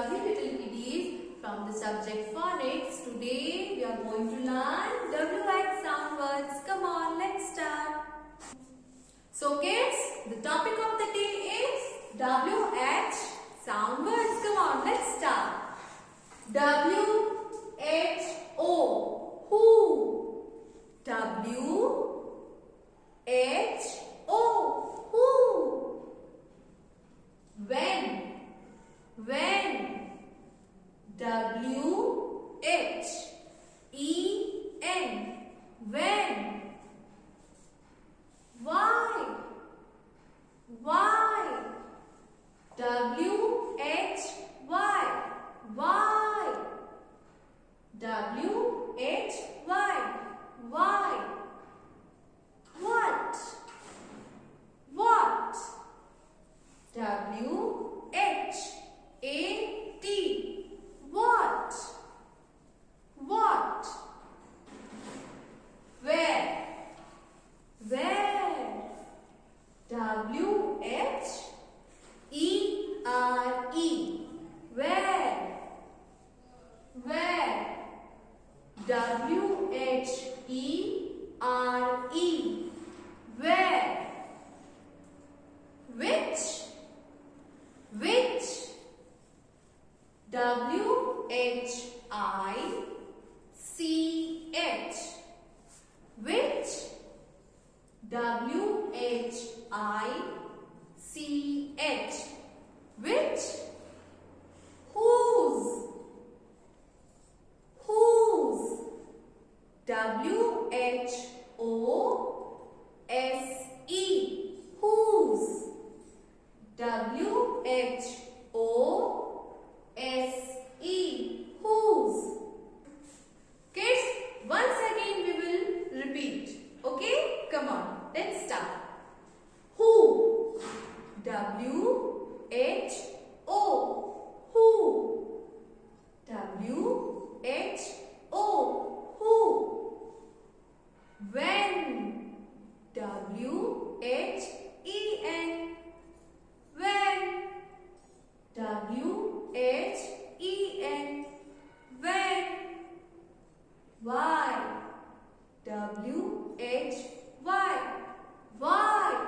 lovely little kiddies from the subject phonics. Today we are going to learn WH sound words. Come on, let's start. So kids, the topic of the day is WH sound words. Come on, let's start. W-H-O, who. W-H-O, who. When. W-H-E-N, when. Why. W-H-Y, why. W-H-Y, why. What. W-H-A-T, what. Where. W-H-E-R-E, where. W-H-E-R-E, where. Which. W-H-I-C-H, which. W-H-I-C-H, which. Whose. W-H-O-S-E, whose. W-H-O-S-E, whose. Kids, once again we will repeat. Okay? Come on, let's start. Who. W-H-O, who. W-H-O, who. When. W-H-E-N, when. W-H-E-N, when. Why. W-H-Y, why.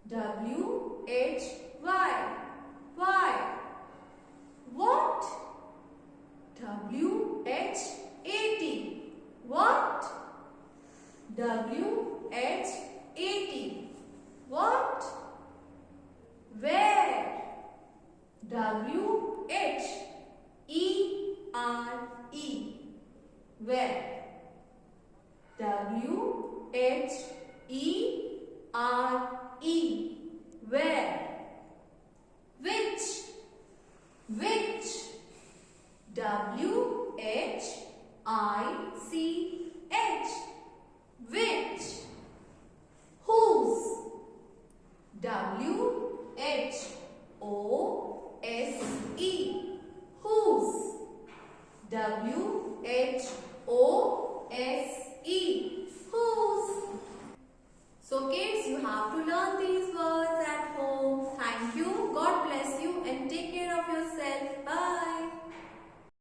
W-H-Y, why. What. W-H-A-T, what. W-H-A-T, what. Where. W-H-E-R-E, where. W-H-E-R-E, where. Which. W-H-I-C